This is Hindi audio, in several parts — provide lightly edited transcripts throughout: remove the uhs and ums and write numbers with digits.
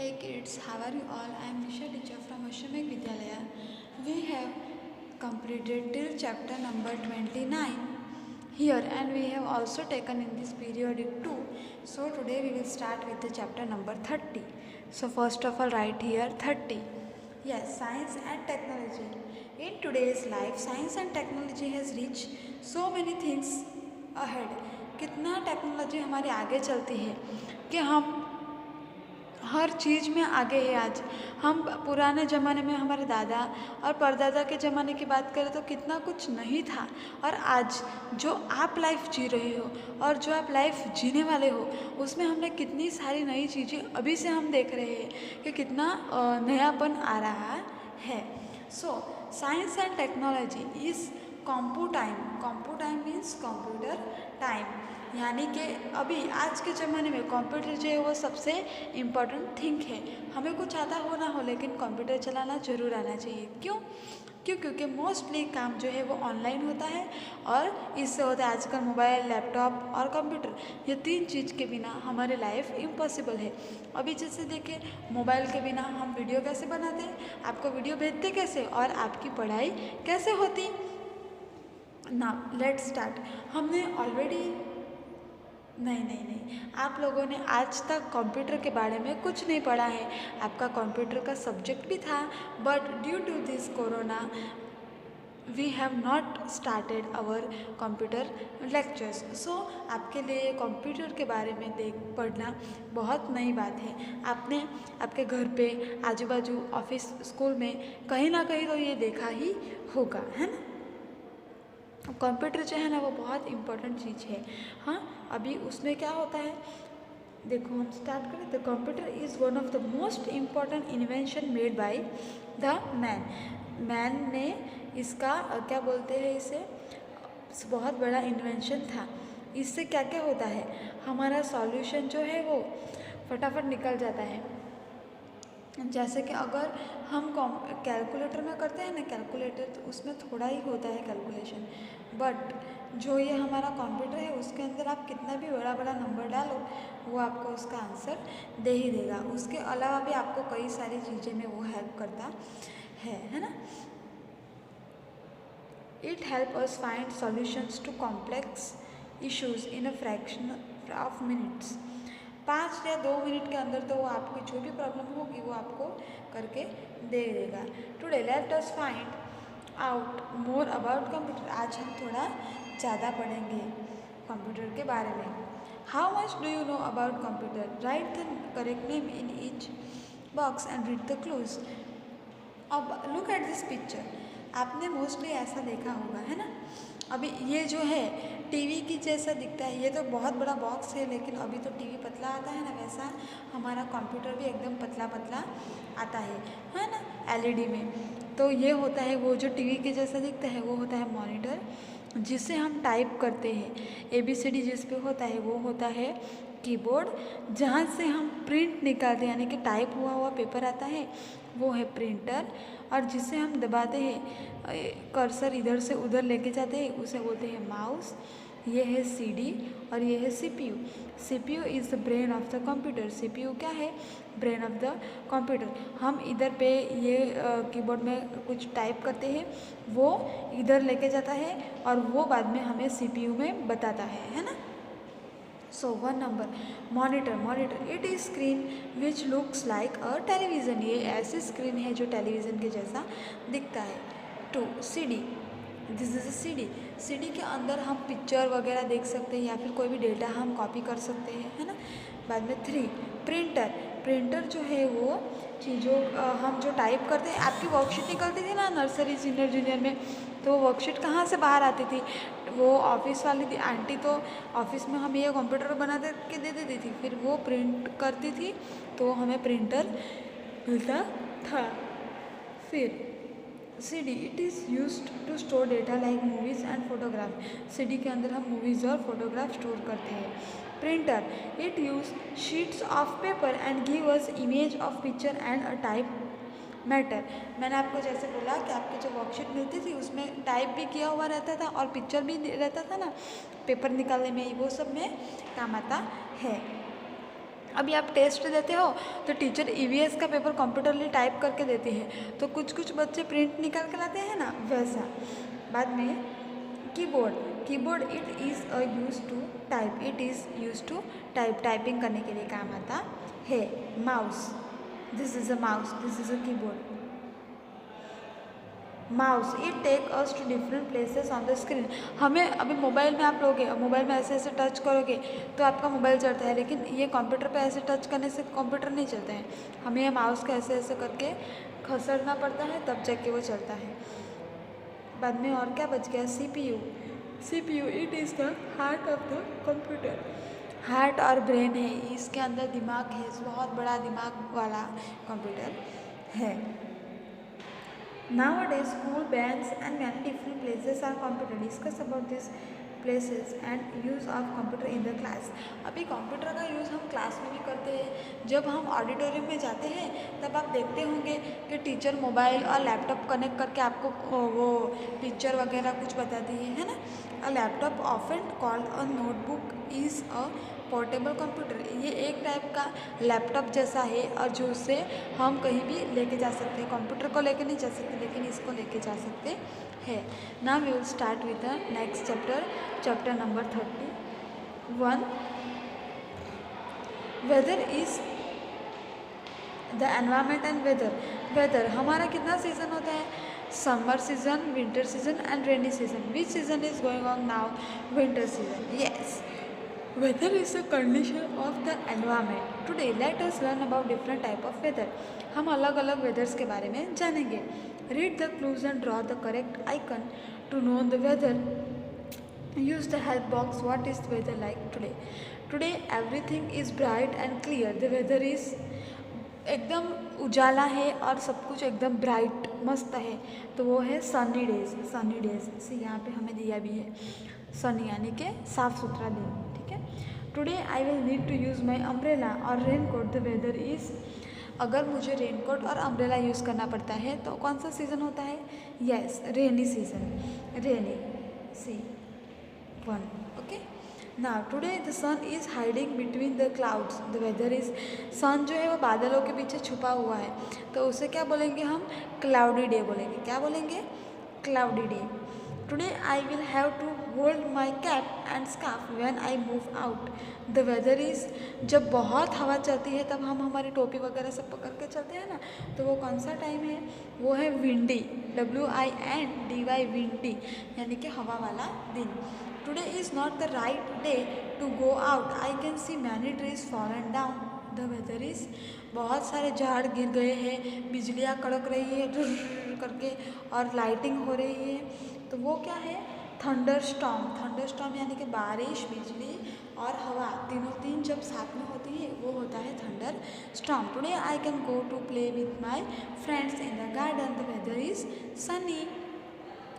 Hey kids, how are you all? I am Nisha teacher from Ashwamek Vidyalaya. We have completed till chapter number 29 here, and we have also taken in this periodic 2. So today we will start with the chapter number 30. So first of all write here 30. Yes, science and technology. In today's life, science and technology has reached so many things ahead. कितना टेक्नोलॉजी हमारे आगे चलती है कि हम हर चीज़ में आगे है आज। हम पुराने ज़माने में हमारे दादा और परदादा के ज़माने की बात करें तो कितना कुछ नहीं था, और आज जो आप लाइफ जी रहे हो और जो आप लाइफ जीने वाले हो उसमें हमने कितनी सारी नई चीज़ें अभी से हम देख रहे हैं कि कितना नयापन आ रहा है। So science and technology is compu time means computer time, यानी कि अभी आज के ज़माने में कंप्यूटर जो है वो सबसे इम्पॉर्टेंट थिंग है। हमें कुछ आता हो ना हो लेकिन कंप्यूटर चलाना ज़रूर आना चाहिए। क्योंकि मोस्टली काम जो है वो ऑनलाइन होता है, और इससे होता है आजकल मोबाइल, लैपटॉप और कंप्यूटर, ये तीन चीज़ के बिना हमारी लाइफ इम्पॉसिबल है। अभी जैसे देखिए, मोबाइल के बिना हम वीडियो कैसे बनाते हैं, आपको वीडियो भेजते कैसे, और आपकी पढ़ाई कैसे होती। Now let's start. हमने ऑलरेडी नहीं, आप लोगों ने आज तक कंप्यूटर के बारे में कुछ नहीं पढ़ा है। आपका कंप्यूटर का सब्जेक्ट भी था, but due to this corona we have not started our computer lectures. So आपके लिए कंप्यूटर के बारे में पढ़ना बहुत नई बात है। आपने आपके घर पे, आजू बाजू, ऑफिस, स्कूल में कहीं ना कहीं तो ये देखा ही होगा, है ना। कंप्यूटर जो है ना वो बहुत इम्पोर्टेंट चीज़ है। हाँ, अभी उसमें क्या होता है, देखो हम स्टार्ट करें। The computer is one of the most important invention made by the man ने इसका क्या बोलते हैं, इसे बहुत बड़ा इन्वेंशन था। इससे क्या क्या होता है, हमारा सॉल्यूशन जो है वो फटाफट निकल जाता है। जैसे कि अगर हम कैलकुलेटर में करते हैं ना कैलकुलेटर, तो उसमें थोड़ा ही होता है कैलकुलेशन, बट जो ये हमारा कंप्यूटर है उसके अंदर आप कितना भी बड़ा बड़ा नंबर डालो वो आपको उसका आंसर दे ही देगा। उसके अलावा भी आपको कई सारी चीज़ें में वो हेल्प करता है ना। It help us find solutions to complex issues in a fraction of minutes. 5 या 2 मिनट के अंदर तो वो आपकी जो भी प्रॉब्लम होगी वो आपको करके दे देगा। Today let us find out more about computer. आज हम थोड़ा ज़्यादा पढ़ेंगे कंप्यूटर के बारे में। How much do you know about computer? Right the correct name in each box and read the clues. अब लुक एट दिस पिक्चर। आपने मोस्टली ऐसा देखा होगा, है ना। अभी ये जो है टीवी की जैसा दिखता है, ये तो बहुत बड़ा बॉक्स है, लेकिन अभी तो टीवी पतला आता है ना, वैसा हमारा कंप्यूटर भी एकदम पतला पतला आता है ना, एलईडी में। तो ये होता है, वो जो टीवी के जैसा दिखता है वो होता है मॉनिटर, जिससे हम टाइप करते हैं। ABCD जिस पे होता है वो होता है कीबोर्ड, जहाँ से हम प्रिंट निकालते हैं, यानी कि टाइप हुआ हुआ पेपर आता है वो है प्रिंटर, और जिसे हम दबाते हैं, कर्सर इधर से उधर लेके जाते हैं, उसे बोलते हैं माउस। ये है CD और ये है CPU। CPU is the brain of the computer. CPU क्या है? Brain of the computer. हम इधर पे ये कीबोर्ड में कुछ टाइप करते हैं, वो इधर लेके जाता है और वो बाद में हमें CPU में बताता है ना। सो 1 number monitor it is screen which looks like a television. ये ऐसी स्क्रीन है जो टेलीविज़न के जैसा दिखता है। 2 CD। This is a CD के अंदर हम पिक्चर वगैरह देख सकते हैं या फिर कोई भी डेटा हम कॉपी कर सकते हैं, है ना। बाद में 3 प्रिंटर जो है वो चीज़ों हम जो टाइप करते हैं, आपकी वर्कशीट निकलती थी ना नर्सरी सीनियर जूनियर में, तो वो वर्कशीट कहाँ से बाहर आती थी, वो ऑफिस वाली थी आंटी, तो ऑफिस में हमें ये कंप्यूटर बना दे के दे देती थी, फिर वो प्रिंट करती थी तो हमें प्रिंटर मिलता था। फिर CD it is used to store data like movies and photograph. CD के अंदर हम मूवीज़ और फोटोग्राफ स्टोर करते हैं। Printer it use sheets of paper and give us image of picture and a type matter. मैंने आपको जैसे बोला कि आपकी जो वर्कशीट मिलती थी उसमें टाइप भी किया हुआ रहता था और पिक्चर भी रहता था ना, पेपर निकालने में, वो सब में काम आता है। अभी आप टेस्ट देते हो तो टीचर ईवीएस का पेपर कंप्यूटरली टाइप करके देती है, तो कुछ कुछ बच्चे प्रिंट निकाल के लाते हैं ना, वैसा। बाद में keyboard it is use to type, it is use to type, typing करने के लिए काम आता है। Mouse, this is a mouse, this is a keyboard. Mouse it take us to different places on the screen. हमें अभी मोबाइल में आप लोगे, मोबाइल में ऐसे ऐसे टच करोगे तो आपका मोबाइल चलता है, लेकिन ये कंप्यूटर पे ऐसे टच करने से कंप्यूटर नहीं चलता है। हमें ये माउस को ऐसे ऐसे करके खसरना पड़ता है, तब जाके वो चलता है। बाद में और क्या बच गया, CPU it is the heart of the computer. Heart और ब्रेन है, इसके अंदर दिमाग है, बहुत बड़ा दिमाग वाला कंप्यूटर है। Nowadays, school bands and many different places are computer. Discuss about these places and use of computer in the class. अभी कंप्यूटर का यूज़ हम क्लास में भी करते हैं। जब हम ऑडिटोरियम में जाते हैं तब आप देखते होंगे कि टीचर मोबाइल और लैपटॉप कनेक्ट करके आपको वो पिक्चर वगैरह कुछ बताती है ना। A laptop often called a notebook is a portable computer. ये एक टाइप का लैपटॉप जैसा है और जो उससे हम कहीं भी लेके जा सकते हैं। कंप्यूटर को लेके नहीं जा सकते, लेकिन इसको लेके जा सकते हैं। Now we will start with the next chapter number 31। Weather is the environment and weather हमारा कितना सीजन होता है, summer season, winter season and rainy season. Which season is going on now, winter season. Yes, weather is a condition of the environment. Today let us learn about different type of weather. हम अलग अलग वेदर्स के बारे में जानेंगे। Read the clues and draw the correct icon to know the weather. Use the help box. What is the weather like today? Today everything is bright and clear. The weather is एकदम उजाला है और सब कुछ एकदम ब्राइट मस्त है, तो वो है सनी डेज से यहाँ पे हमें दिया भी है सनी, यानी कि साफ सुथरा दिन। ठीक है, today I will need to use my umbrella और rain coat. The weather is, अगर मुझे रेन कोट और अम्ब्रेला यूज़ करना पड़ता है तो कौन सा सीज़न होता है, yes rainy season, rainy C1। Okay, now today the sun is hiding between the clouds. The weather is, sun जो है वो बादलों के पीछे छुपा हुआ है, तो उसे क्या बोलेंगे हम, क्लाउडी डे बोलेंगे। क्या बोलेंगे, cloudy day. Today I will have to hold my cap and scarf when I move out. The weather is, जब बहुत हवा चलती है तब हम हमारी टोपी वगैरह सब पकड़ के चलते हैं ना, तो वो कौन सा टाइम है, वो है विंडी, WINDY, विंडी, यानी कि हवा वाला दिन। Today is not the right day to go out. I can see many trees fallen down. The weather is, बहुत सारे झाड़ गिर गए हैं, बिजलियाँ कड़क रही है करके और लाइटिंग हो रही है, तो वो क्या है, थंडर स्टॉर्म यानी कि बारिश, बिजली और हवा तीन जब साथ में होती है वो होता है thunderstorm. Today I can go to play with my friends in the garden. The weather is sunny.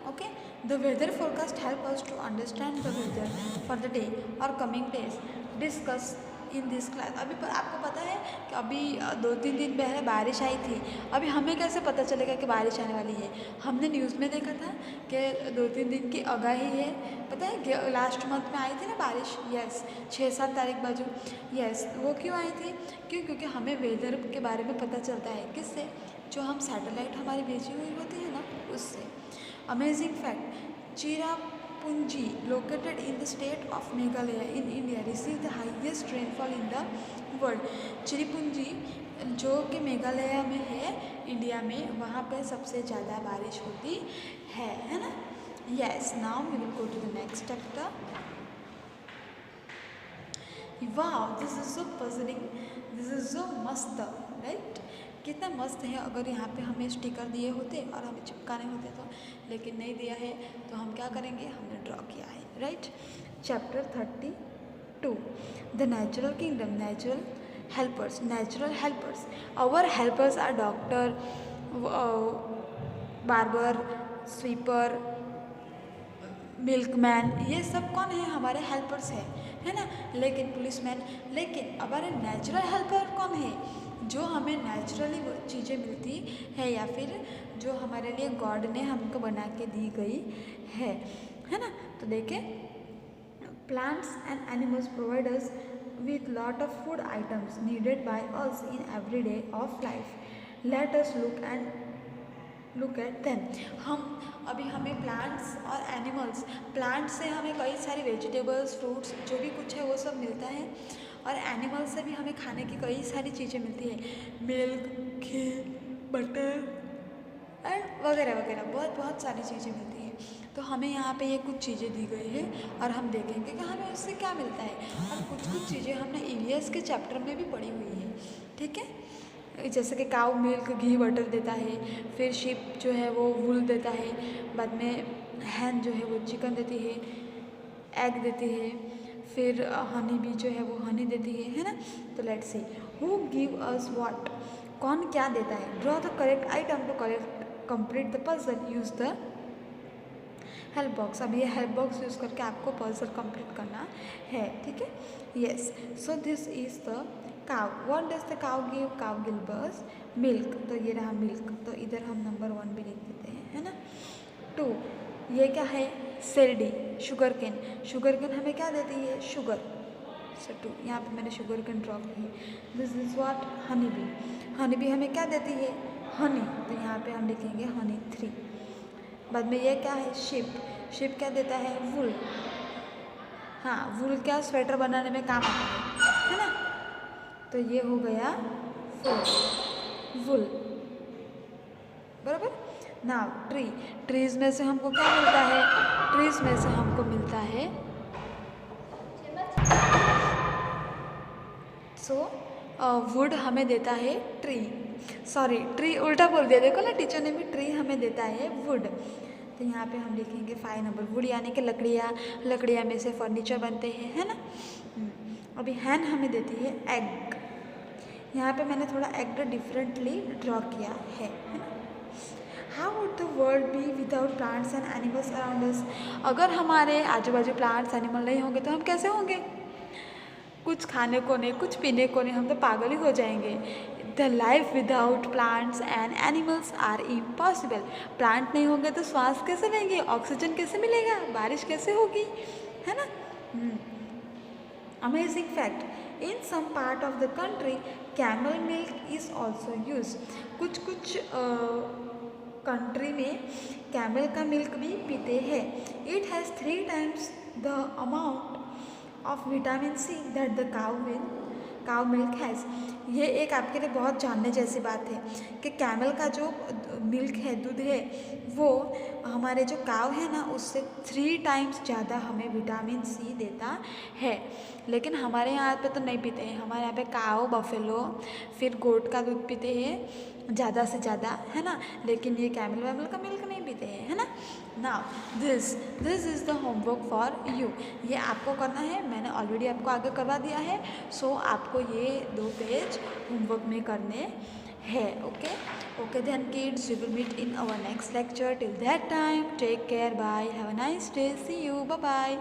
Okay, the weather forecast help us to understand the weather for the day और coming days. Discuss in this class. अभी आपको पता है कि अभी 2-3 दिन पहले बारिश आई थी। अभी हमें कैसे पता चलेगा कि बारिश आने वाली है, हमने न्यूज़ में देखा था कि 2-3 दिन की आगाही है। पता है कि लास्ट मंथ में आई थी ना बारिश, यस 6-7 तारीख बाजू, यस। वो क्यों आई थी, क्योंकि हमें वेदर के बारे में पता चलता है किससे, जो हम सैटेलाइट हमारी भेजी हुई होती है ना, उससे। Amazing fact, Cherrapunji located in the state of Meghalaya in India receive the highest rainfall in the world। Cherrapunji जो कि मेघालय में है इंडिया में, वहाँ पे सबसे ज़्यादा बारिश होती है ना। Yes, now we will go to the next chapter. Wow, this is so puzzling, this is so मस्त, राइट। कितना मस्त है। अगर यहाँ पे हमें स्टिकर दिए होते और हमें चिपकाने होते तो, लेकिन नहीं दिया है, तो हम क्या करेंगे, हमने ड्रॉ किया है, right. Chapter 32, the natural kingdom, natural helpers. Our helpers are doctor, barber, sweeper, milkman, ये सब कौन है, हमारे हेल्पर्स है ना। लेकिन पुलिसमैन, लेकिन हमारे नेचुरल हेल्पर कौन है, जो हमें नेचुरली वो चीज़ें मिलती है या फिर जो हमारे लिए गॉड ने हमको बना के दी गई है ना। तो देखें, plants and animals provide us with lot of food items needed by us in every day of life. Let us look at them. हम अभी हमें प्लांट्स और एनिमल्स, प्लांट से हमें कई सारी वेजिटेबल्स, फ्रूट्स, जो भी कुछ है वो सब मिलता है, और एनिमल्स से भी हमें खाने की कई सारी चीज़ें मिलती है, मिल्क, घी, बटर एंड वगैरह वगैरह, बहुत बहुत सारी चीज़ें मिलती हैं। तो हमें यहाँ पे ये कुछ चीज़ें दी गई है और हम देखेंगे कि हमें उससे क्या मिलता है, और कुछ कुछ चीज़ें हमने ईवीएस के चैप्टर में भी पढ़ी हुई है, ठीक है। जैसे कि काऊ मिल्क, घी, बटर देता है, फिर शिप जो है वो वूल देता है, बाद में हैन जो है वो चिकन देती है, एग देती है, फिर हनी भी जो है वो हनी देती है ना। तो let's see who give us what, कौन क्या देता है। Draw the correct item to complete the puzzle, use the help box. अब ये हेल्प बॉक्स यूज़ करके आपको पजल कंप्लीट करना है, ठीक है। Yes, so this is the cow. What does the cow give? Cow give us milk, तो ये रहा मिल्क, तो इधर हम नंबर 1 भी लिख देते हैं, है ना। 2, ये क्या है? शेरडी, शुगर केन। शुगर केन हमें क्या देती है? शुगर। सो 2, यहाँ पे मैंने शुगर केन ड्रॉ की है। This is what? Honey bee. Honey bee हमें क्या देती है? हनी, तो यहाँ पे हम लिखेंगे हनी 3। बाद में ये क्या है? शिप। शिप क्या देता है? वूल। हाँ, वूल क्या स्वेटर बनाने में काम आता है ना। तो ये हो गया 4, वूल, बराबर। Now tree. ट्रीज में से हमको क्या मिलता है? ट्रीज में से हमको मिलता है वुड हमें देता है ट्री, सॉरी ट्री उल्टा बोल दिया, देखो ना टीचर ने भी, ट्री हमें देता है वुड। तो यहाँ पे हम लिखेंगे 5 नंबर, वुड यानी कि लकड़ियाँ, लकड़ियाँ में से फर्नीचर बनते हैं, है ना। अभी हैन हमें देती है एग। यहाँ पे मैंने थोड़ा एग डिफरेंटली ड्रॉ किया है ना। How would the world be without plants and animals around us? अगर हमारे आजू बाजू प्लांट्स एनिमल नहीं होंगे तो हम कैसे होंगे? कुछ खाने को नहीं, कुछ पीने को नहीं, हम तो पागल ही हो जाएंगे। The life without plants and animals are impossible. Plant नहीं होंगे तो श्वास कैसे लेंगे? ऑक्सीजन कैसे मिलेगा? बारिश कैसे होगी, है ना। Amazing fact, in some part of the country camel milk is also use. कुछ कुछ कंट्री में कैमल का मिल्क भी पीते हैं। It has 3 times the amount of vitamin see that the cow milk has. ये एक आपके लिए बहुत जानने जैसी बात है कि कैमल का जो मिल्क है, दूध है, वो हमारे जो काव है ना उससे 3 times ज़्यादा हमें विटामिन सी देता है। लेकिन हमारे यहाँ पे तो नहीं पीते हैं। हमारे यहाँ पे काव, बफेलो, फिर गोट का दूध पीते हैं ज़्यादा से ज़्यादा, है ना। लेकिन ये कैमल वैमल का मिल्क नहीं पीते हैं, है ना। Now this is the homework for you. ये आपको करना है, मैंने ऑलरेडी आपको आगे करवा दिया है। सो आपको ये 2 पेज होमवर्क में करने हैं, okay then kids, we will meet in our next lecture. Till that time take care, bye, have a nice day, see you, bye bye.